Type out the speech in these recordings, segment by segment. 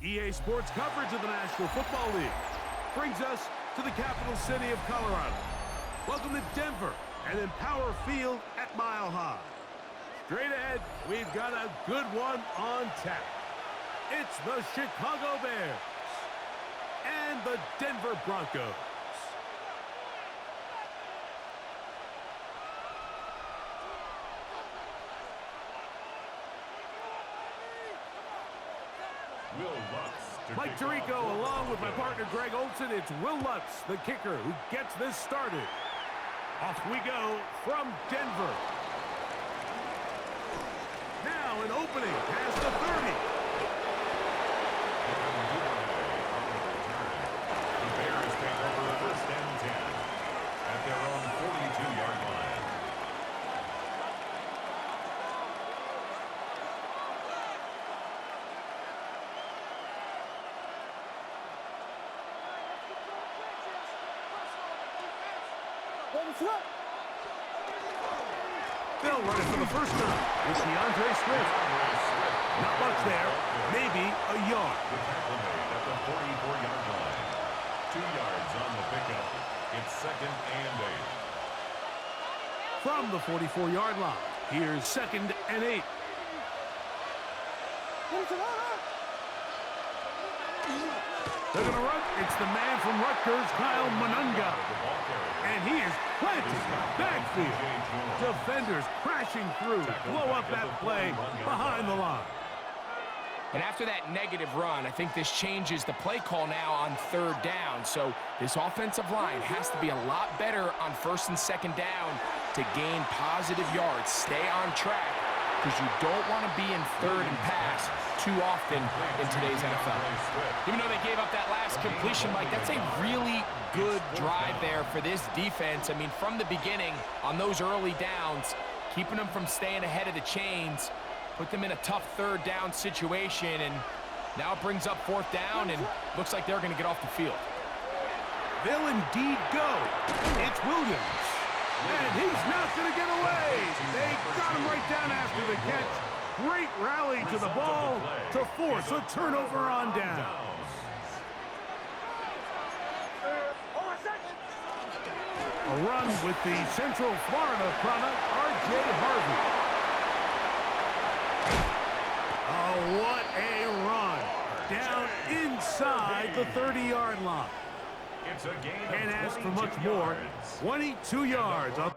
EA Sports coverage of the National Football League brings us to the capital city of Colorado. Welcome to Denver and Empower Field at Mile High. Straight ahead, we've got a good one on tap. It's the Chicago Bears and the Denver Broncos. Mike Tirico, along with my partner Greg Olson. It's Will Lutz, the kicker, who gets this started. Off we go from Denver. Now an opening past the 30. The Bears take over first and 10 at their own 42-yard line. They'll run it for the first time with DeAndre Swift. Not much there, maybe a yard. The tackle made at the 44-yard line. 2 yards on the pickup. It's second and 8. From the 44-yard line, here's second and 8. They're going to run. It's the man from Rutgers, Kyle Monunga. And he is planted backfield. Defenders crashing through, blow up that play behind the line. And after that negative run, I think this changes the play call now on third down. So this offensive line has to be a lot better on first and second down to gain positive yards. Stay on track, because you don't want to be in third and pass too often in today's NFL. Even though they gave up that last completion, Mike, that's a really good drive there for this defense. I mean, from the beginning, on those early downs, keeping them from staying ahead of the chains, put them in a tough third down situation, and now it brings up fourth down, and looks like they're going to get off the field. They'll indeed go. It's Williams. And he's not going to get away. They got him right down after the catch. Great rally to the ball to force a turnover on down. A run with the Central Florida product, R.J. Harvey. Oh, what a run. Down inside the 30-yard line. It's a gain of Can't ask for much 22 more. yards. 22 yards up.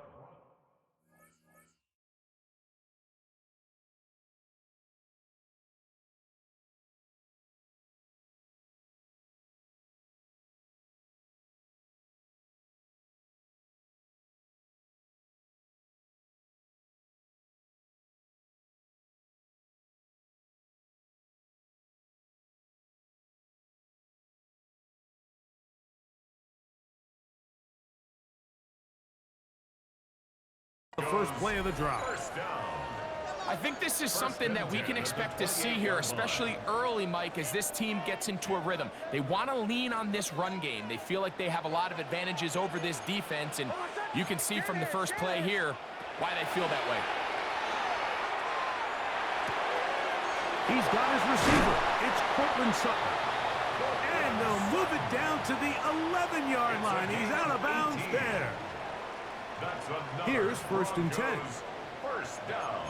The first play of the drive. First down. I think this is something that we can expect to see here, especially early, Mike, as this team gets into a rhythm. They want to lean on this run game. They feel like they have a lot of advantages over this defense, and you can see from the first play here why they feel that way. He's got his receiver. It's Cortland Sutton. And they'll move it down to the 11-yard line. He's out of bounds there. Here's first and 10. First down.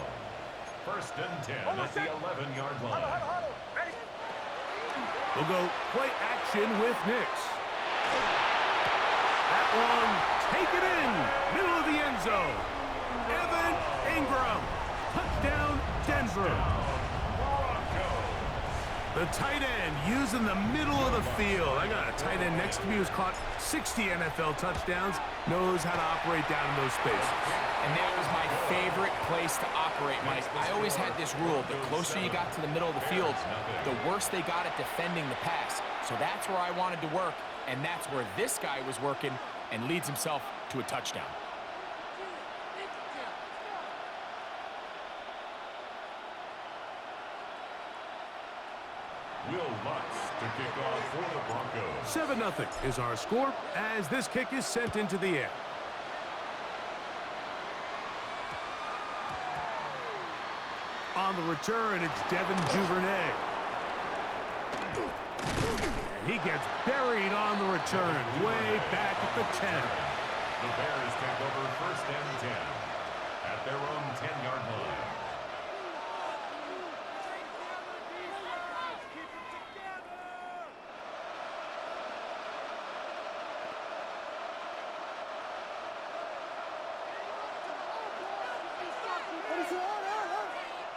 First and 10 at the 11-yard line. We'll go play action with Nix. one, take it in, middle of the end zone. Evan Ingram, touchdown, Denver. The tight end using the middle of the field. I got a tight end next to me who's caught 60 NFL touchdowns, knows how to operate down in those spaces. And that was my favorite place to operate, Mike. I always had this rule: the closer you got to the middle of the field, the worse they got at defending the pass. So that's where I wanted to work, and that's where this guy was working and leads himself to a touchdown. Will Lutz to kick off for the Broncos. 7-0 is our score as this kick is sent into the air. On the return, it's Devin Duvernay. And he gets buried on the return, way back at the 10. The Bears take over first and 10 at their own 10-yard line.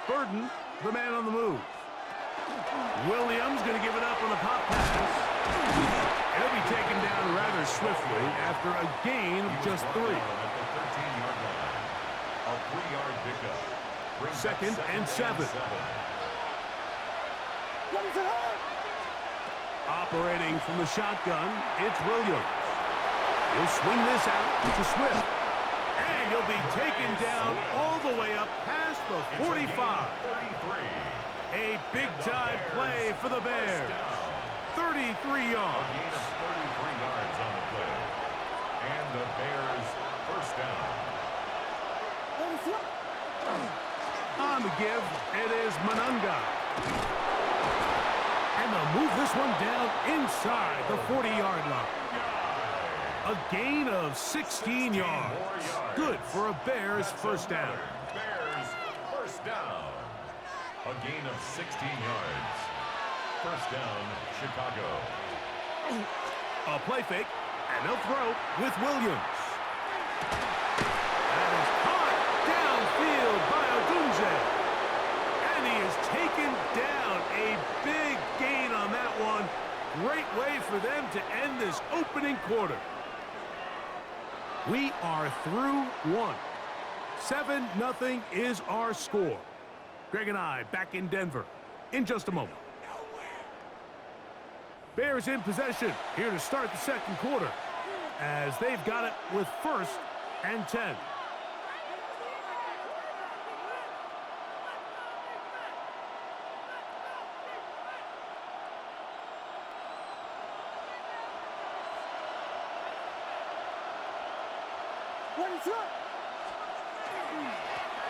Burden, the man on the move. Williams going to give it up on the pop pass. He'll be taken down rather swiftly after a gain of just 3. At the 13-yard line. A 3-yard pickup. Second and 7. Operating from the shotgun, it's Williams. He'll swing this out to Swift. And he'll be taken down all the way up past the 45. A big-time play for the Bears. 33 yards. A gain of 33 yards on the play. And the Bears first down. On the give, it is Manunga. And they'll move this one down inside the 40-yard line. A gain of 16 yards. Good for a Bears first down. Bears first down. A gain of 16 yards. First down, Chicago. A play fake, and they'll throw with Williams. That is caught downfield by Odunze. And he is taken down. A big gain on that one. Great way for them to end this opening quarter. We are through one. 7-0 is our score. Greg and I back in Denver in just a moment. Bears in possession here to start the second quarter as they've got it with first and 10.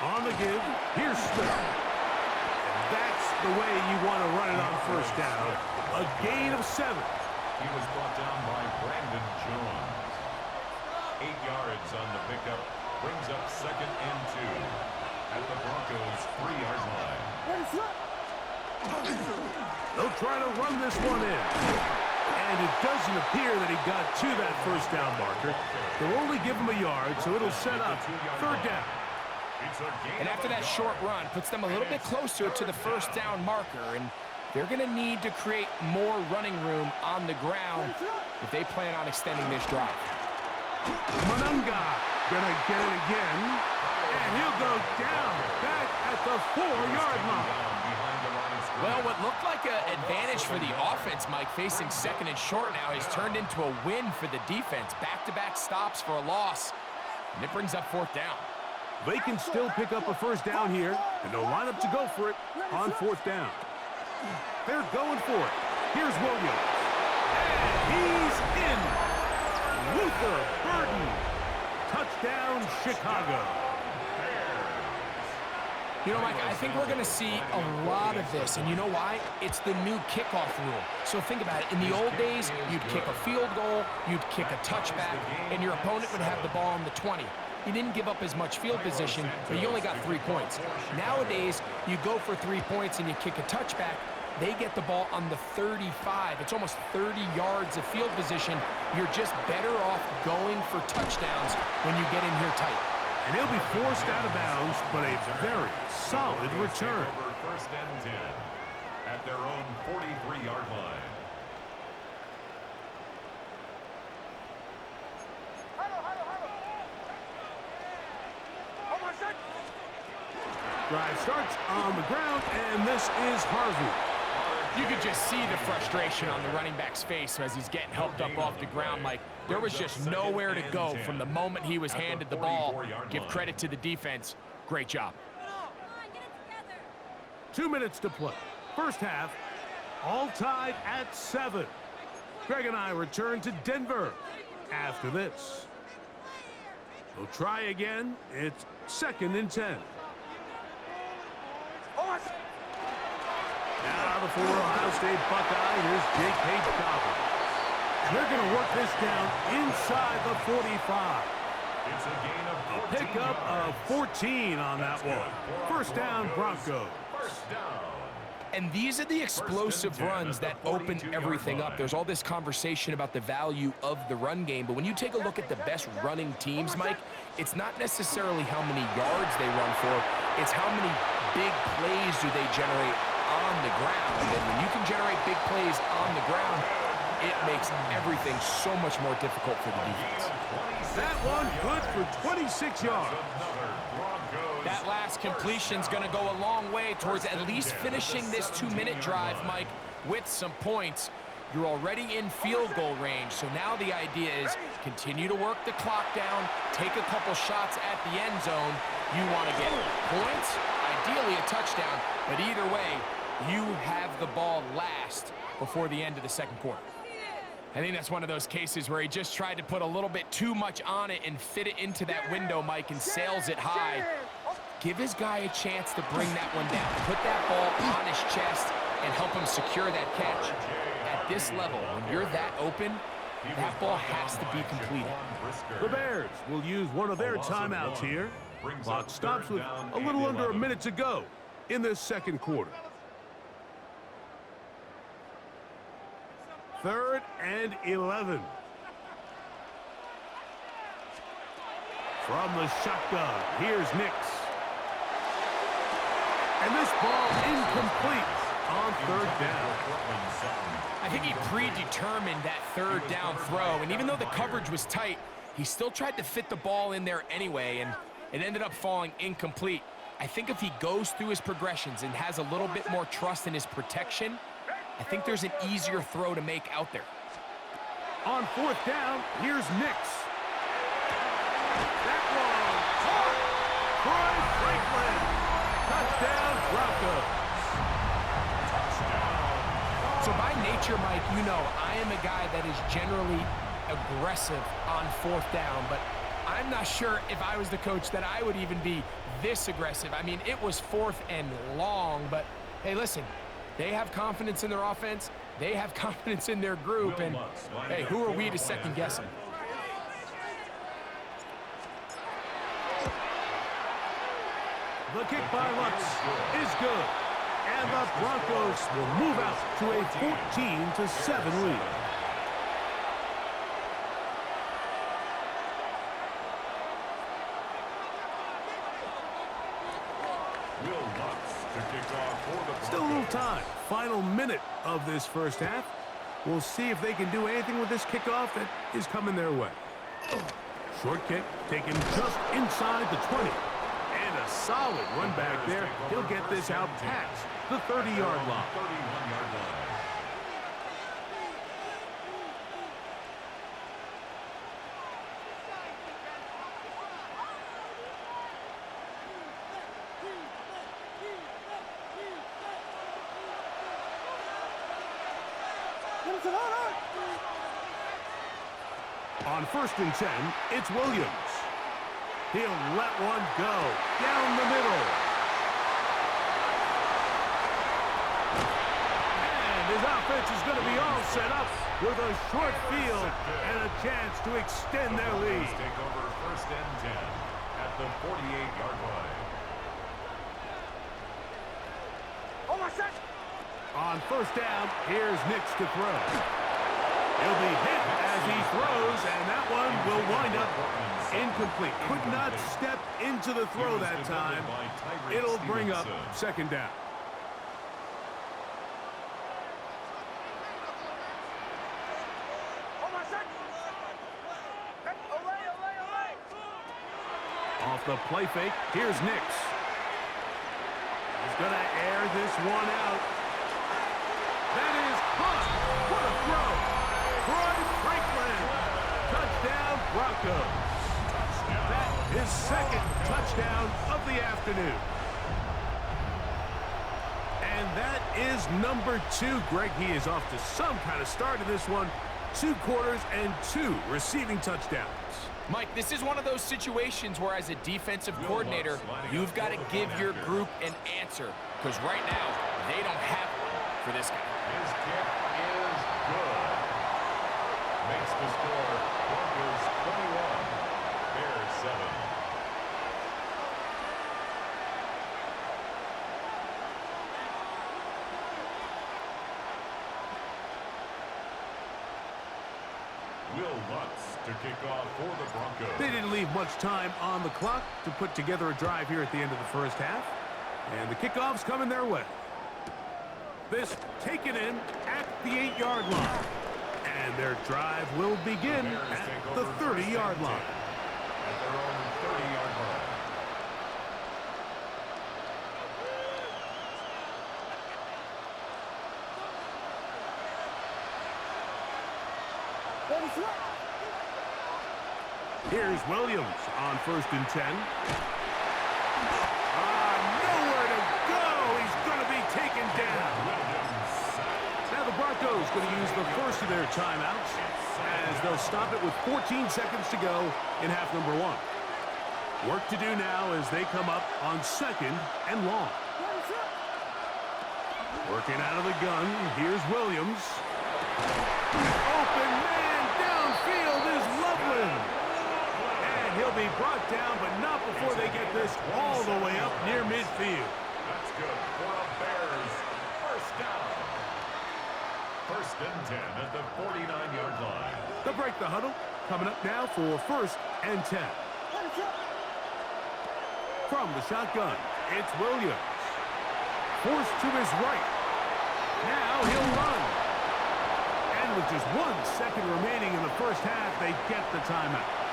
On the give, here's Smith. And that's the way you want to run it on first down. A gain of 7. He was brought down by Brandon Jones. 8 yards on the pickup. Brings up second and 2 at the Broncos' 3-yard line. They'll try to run this one in. And it doesn't appear that he got to that first down marker. They'll only give him a yard, so it'll set up third down. And after that short run, puts them a little bit closer to the first down marker, and they're going to need to create more running room on the ground if they plan on extending this drive. Manunga going to get it again, and he'll go down back at the 4-yard line. Well, what looked like an advantage for the offense, Mike, facing second and short now, has turned into a win for the defense. Back-to-back stops for a loss, and it brings up fourth down. They can still pick up a first down here, and they'll line up to go for it on fourth down. They're going for it. Here's Williams. And he's in. Luther Burden. Touchdown, Chicago. You know, Mike, I think we're going to see a lot of this, and you know why? It's the new kickoff rule. So think about it. In the old days, you'd kick a field goal, you'd kick a touchback, and your opponent would have the ball on the 20. You didn't give up as much field position, but you only got 3 points. Nowadays, you go for 3 points and you kick a touchback, they get the ball on the 35. It's almost 30 yards of field position. You're just better off going for touchdowns when you get in here tight. And he'll be forced out of bounds, but a very solid return. First and 10 at their own 43-yard line. Drive starts on the ground, and this is Harvey. You could just see the frustration on the running back's face as he's getting helped up off the ground. Like, there was just nowhere to go from the moment he was handed the ball. Give credit to the defense. Great job. 2 minutes to play. First half, all tied at 7. Greg and I return to Denver after this. We'll try again. It's 2nd and 10. Now the former Ohio State Buckeye, here's J.K. Dobbins. And they're going to work this down inside the 45. It's a gain of 14 Pickup of 14 on that one. First down, Broncos. First down. And these are the explosive runs that open everything up. There's all this conversation about the value of the run game, but when you take a look at the best running teams, Mike, it's not necessarily how many yards they run for, it's how many big plays do they generate on the ground. And when you can generate big plays on the ground, it makes everything so much more difficult for the defense. That one good for 26 yards. That last completion's going to go a long way towards at least finishing this 2-minute drive, Mike, with some points. You're already in field goal range, so now the idea is continue to work the clock down, take a couple shots at the end zone. You want to get points, ideally a touchdown, but either way, you have the ball last before the end of the second quarter. I think that's one of those cases where he just tried to put a little bit too much on it and fit it into that window, Mike, and sails it high. Give his guy a chance to bring that one down. Put that ball on his chest and help him secure that catch. At this level, when you're that open, that ball has to be completed. The Bears will use one of their timeouts here. Clock stops with a little under a minute to go in this second quarter. 3rd and 11. From the shotgun, here's Nix. And this ball incomplete on 3rd down. I think he predetermined that 3rd down throw, and even though the coverage was tight, he still tried to fit the ball in there anyway, and it ended up falling incomplete. I think if he goes through his progressions and has a little bit more trust in his protection, I think there's an easier throw to make out there. On 4th down, here's Nix. That one caught. Troy Franklin. Touchdown, Broncos. So by nature, Mike, you know I am a guy that is generally aggressive on 4th down, but I'm not sure if I was the coach that I would even be this aggressive. I mean, it was 4th and long, but hey, listen, they have confidence in their offense. They have confidence in their group, and hey, who are we to second guess them? The kick by Lutz is good. And the Broncos will move out to a 14-7 lead. Still a little time. Final minute of this first half. We'll see if they can do anything with this kickoff that is coming their way. Short kick taken just inside the 20. And a solid run back there. He'll get this out past the 30-yard line. On 1st and 10, it's Williams. He'll let one go down the middle. And his offense is going to be all set up with a short field and a chance to extend their lead. Take over 1st and 10 at the 48-yard line. On first down, here's Nix to throw. He'll be hit as he throws, and that one will wind up incomplete. Could not step into the throw that time. It'll bring up second down. Off the play fake, here's Nix. He's going to air this one out. That is caught. What a throw. Troy Franklin. Touchdown, Broncos. That is second touchdown of the afternoon. And that is number 2. Greg, he is off to some kind of start in this one. 2 quarters and 2 receiving touchdowns. Mike, this is one of those situations where as a defensive coordinator, you've got to give your group an answer. Because right now, they don't have one for this guy. His kick is good. Makes the score Broncos 21, Bears 7. To kick off for the Broncos. They didn't leave much time on the clock to put together a drive here at the end of the first half. And the kickoff's coming their way. This taken in at the 8-yard line. And their drive will begin at the 30-yard line. At their own 30-yard line. Here's Williams on first and 10. Nowhere to go. He's going to be taken down. Now the Broncos going to use the first of their timeouts as they'll stop it with 14 seconds to go in half number 1. Work to do now as they come up on second and long. Working out of the gun. Here's Williams. Open man downfield is Loveland. He'll be brought down, but not before they get this all the way up near midfield. That's good for the Bears. First down. First and 10 at the 49-yard line. They'll break the huddle. Coming up now for first and 10. From the shotgun, it's Williams. Forced to his right. Now he'll run. And with just 1 second remaining in the first half, they get the timeout.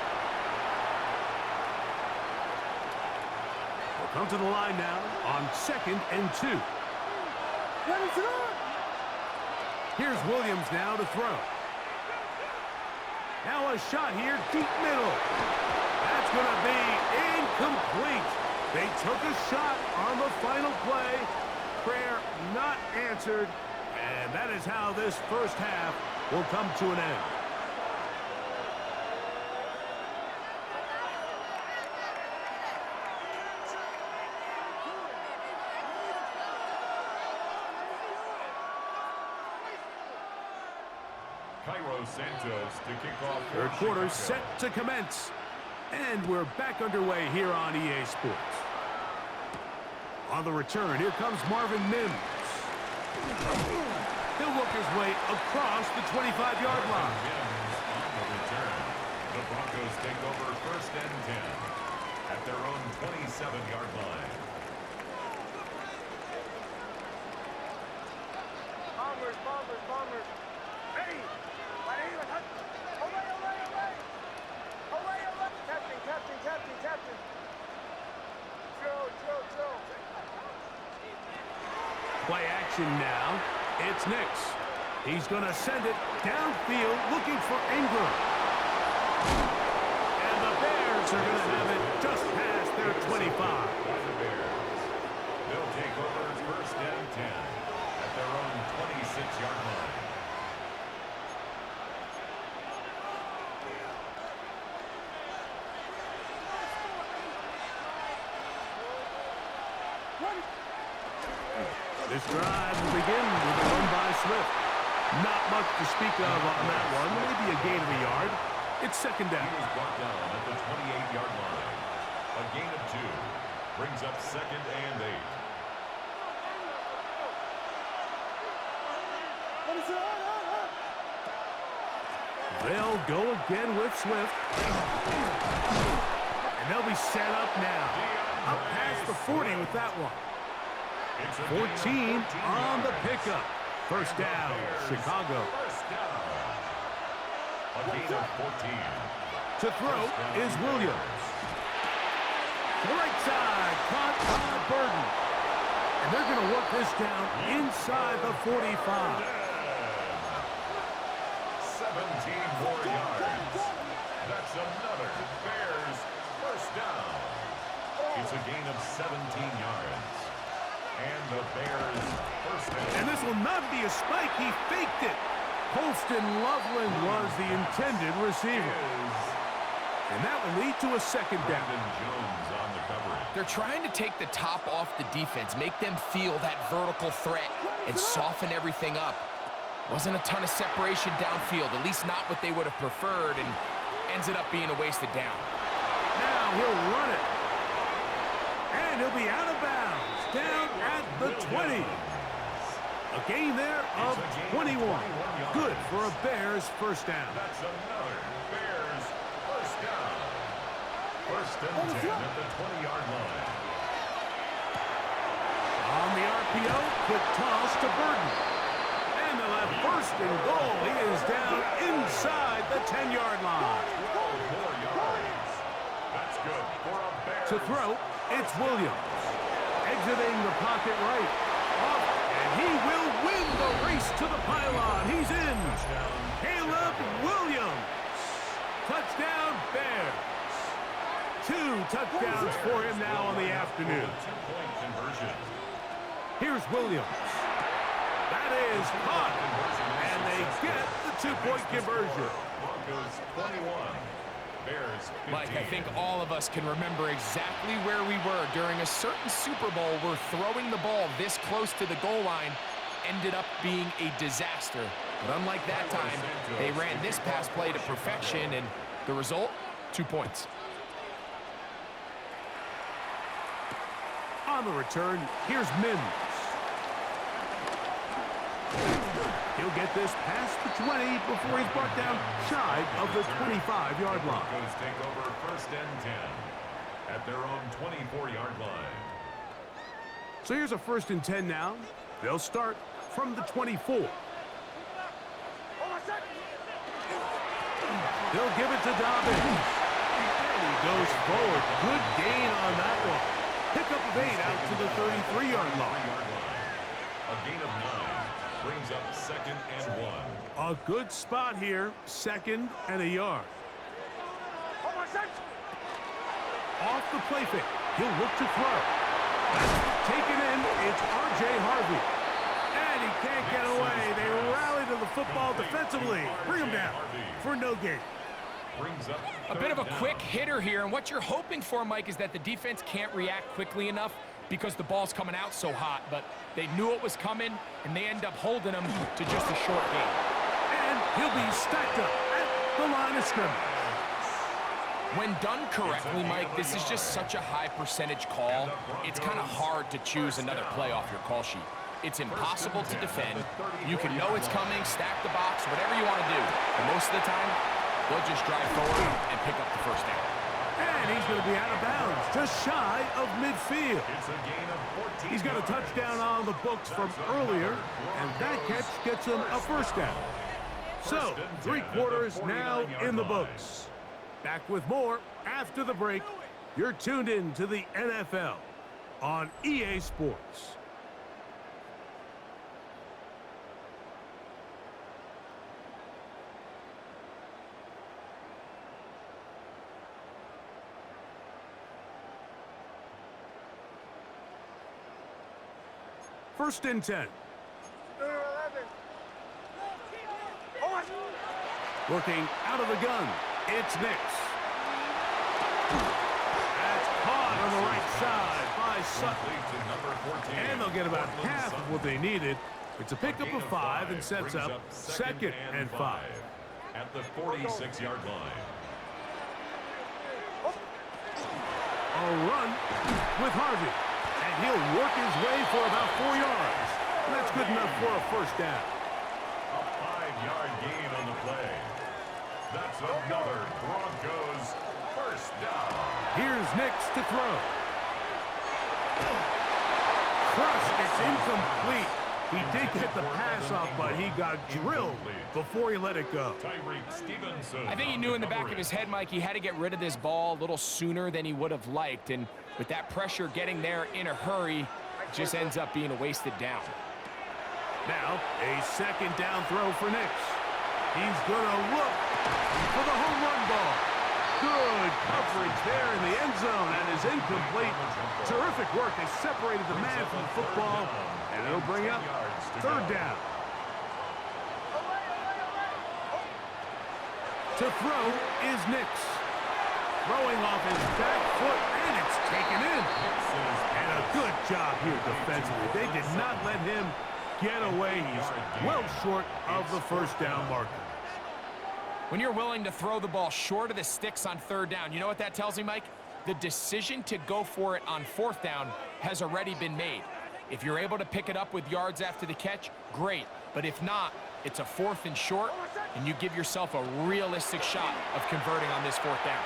Come to the line now on second and 2. Here's Williams now to throw. Now a shot here, deep middle. That's going to be incomplete. They took a shot on the final play. Prayer not answered. And that is how this first half will come to an end. Santos to kick off. Third quarter set to commence. And we're back underway here on EA Sports. On the return, here comes Marvin Mims. He'll work his way across the 25-yard line. On the return, the Broncos take over first and 10 at their own 27-yard line. Bombers. Ready. Captain. Joe. Play action now. It's Nix. He's going to send it downfield looking for Ingram. And the Bears are going to have it just past their 25. The Bears. They'll take over first and 10 at their own 26-yard line. This drive will begin with a run by Swift. Not much to speak of on that one. Maybe a gain of a yard. It's second down. He was brought down at the 28-yard line. A gain of 2 brings up second and 8. They'll go again with Swift. And they'll be set up now. Up past the 40 with that one. 14 on the pickup. First down, Chicago. A gain of 14. To throw is Williams. To the right side, caught by Burden. And they're going to work this down inside the 45. 17 more yards. That's another Bears first down. It's a gain of 17 yards. And the Bears first down. And this will not be a spike. He faked it. Holston Loveland was the intended receiver. And that will lead to a second down. Jones on the coverage. They're trying to take the top off the defense, make them feel that vertical threat, and soften everything up. Wasn't a ton of separation downfield, at least not what they would have preferred, and ends it up being a wasted down. Now he'll run it. And he'll be out of bounds, down at the 20. A gain there of 21. Good for a Bears first down. That's another Bears first down. First and 10 at the 20-yard line. On the RPO, quick toss to Burden. And they'll have first and goal. He is down inside the 10-yard line. 12 more yards. That's good for a Bears. To throw, it's Williams. Exiting the pocket right. Off, and he will win the race to the pylon. He's in. Caleb Williams. Touchdown, Bears. 2 touchdowns for him now on the afternoon. Two-point conversion. Here's Williams. That is caught. And they get the 2-point conversion. Broncos 21. Bears 15. Mike, I think all of us can remember exactly where we were during a certain Super Bowl where throwing the ball this close to the goal line ended up being a disaster. But unlike that time, they ran this pass play to perfection, and the result, 2 points. On the return, here's Mims. He'll get this past the 20 before he's brought down shy of the 25-yard line. Broncos take over first and 10 at their own 24-yard line. So here's a first and 10 now. They'll start from the 24. They'll give it to Dobbins. And he goes forward. Good gain on that one. Pickup of 8 out to the 33-yard line. A gain of 9 brings up second and 1. A good spot here. Second and a yard. Off the play fake. He'll look to throw. That's taken in. It's R.J. Harvey. And he can't get away. They rally to the football defensively. Bring him down for no gain. Brings up A bit of a quick hitter here, and what you're hoping for, Mike, is that the defense can't react quickly enough because the ball's coming out so hot, but they knew it was coming, and they end up holding them to just a short gain. And he'll be stacked up at the line of scrimmage. When done correctly, Mike, this is just such a high percentage call. It's kind of hard to choose another play off your call sheet. It's impossible to defend. You can know it's coming, stack the box, whatever you want to do. And most of the time, they'll just drive forward and pick up the first down. And he's going to be out of bounds, just shy of midfield. It's a gain of 14. He's got a touchdown on the books from earlier, and that catch gets him a first down. So, 3 quarters now in the books. Back with more after the break. You're tuned in to the NFL on EA Sports. First and 10. Working out of the gun. It's Nix. That's caught on the right side by Sutton. And they'll get about half of what they needed. It's a pickup of 5 and sets up second and 5. At the 46-yard line. A run with Harvey. And he'll work his way for about 4 yards. And that's good enough for a first down. That's another Broncos first down. Here's Nix to throw. Crushed, it's incomplete. He did get the pass off, but he got drilled before he let it go. I think he knew in the back of his head, Mike, he had to get rid of this ball a little sooner than he would have liked. And with that pressure getting there in a hurry, it just ends up being a wasted down. Now, a second down throw for Nix. He's going to look for the home run ball. Good coverage there in the end zone, and is incomplete. Terrific work. They separated the man from the football, and it'll bring up third down. To throw is Nix. Throwing off his back foot, and it's taken in. And a good job here defensively. They did not let him get away. He's well short of the first down marker. When you're willing to throw the ball short of the sticks on third down, you know what that tells me, Mike? The decision to go for it on fourth down has already been made. If you're able to pick it up with yards after the catch, great. But if not, it's a fourth and short, and you give yourself a realistic shot of converting on this fourth down.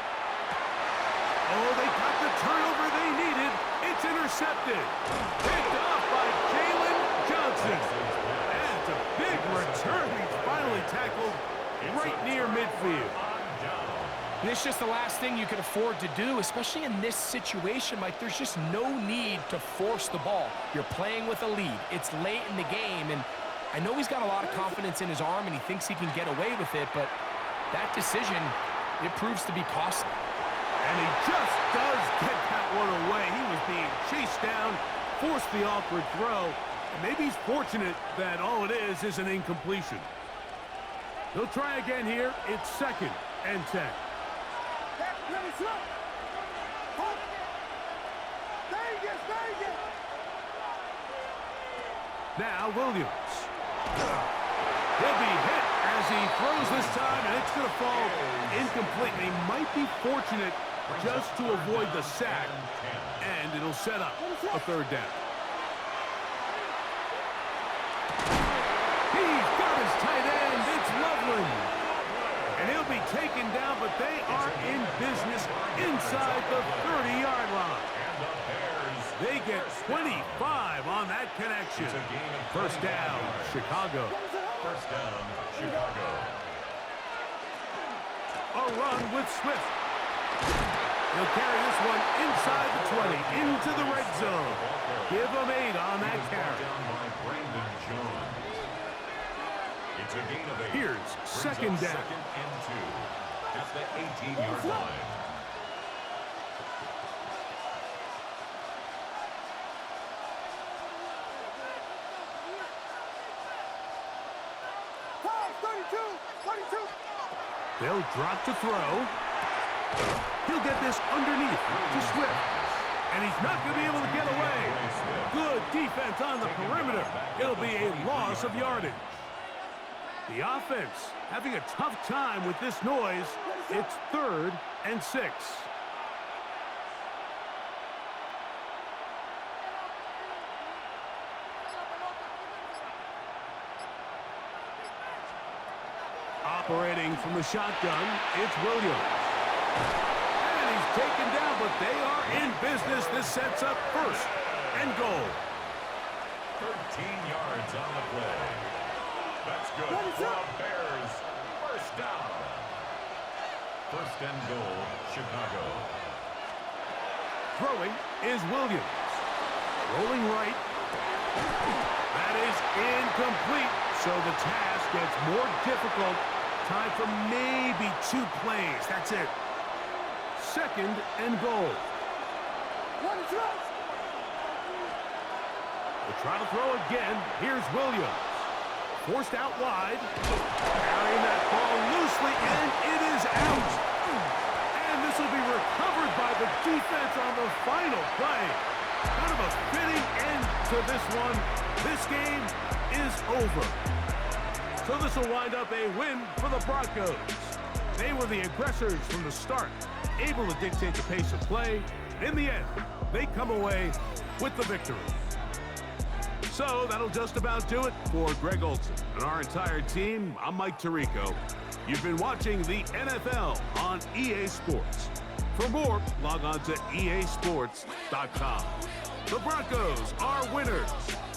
Oh, they got the turnover they needed. It's intercepted. Picked off by Jalen Johnson. And it's a big return. He's finally tackled right near midfield. And it's just the last thing you could afford to do, especially in this situation, Mike. There's just no need to force the ball. You're playing with a lead. It's late in the game, and I know he's got a lot of confidence in his arm, and he thinks he can get away with it, but that decision, it proves to be costly. And he just does get that one away. He was being chased down, forced the awkward throw, and maybe he's fortunate that all it is an incompletion. They'll try again here. It's second and 10. Now Williams. He'll be hit as he throws this time, and it's going to fall incomplete. They might be fortunate just to avoid the sack, and it'll set up a third down. He's got his tight end. It's Loveland. And he'll be taken down, but they are in business inside the 30-yard line. They get 25 on that connection. First down, Chicago. First down, Chicago. A run with Swift. He'll carry this one inside the 20, into the red zone. Give him 8 on that carry. It's a gain of 8. Here's second down. Second and 2 at the 18-yard line. They'll drop to throw. He'll get this underneath to Swift. And he's not going to be able to get away. Good defense on the perimeter. It'll be a loss of yardage. The offense having a tough time with this noise. It's third and 6. Operating from the shotgun, it's Williams. And he's taken down, but they are in business. This sets up first and goal. 13 yards on the play. That's good for the Bears. First down. First and goal, Chicago. Throwing is Williams. Rolling right. That is incomplete. So the task gets more difficult. Time for maybe 2 plays. That's it. Second and goal. They'll try to throw again. Here's Williams. Forced out wide. Carrying that ball loosely, and it is out. And this will be recovered by the defense on the final play. Kind of a fitting end to this one. This game is over. So this will wind up a win for the Broncos. They were the aggressors from the start, able to dictate the pace of play. In the end, they come away with the victory. So that'll just about do it for Greg Olson and our entire team. I'm Mike Tirico. You've been watching the NFL on EA Sports. For more, log on to easports.com. The Broncos are winners.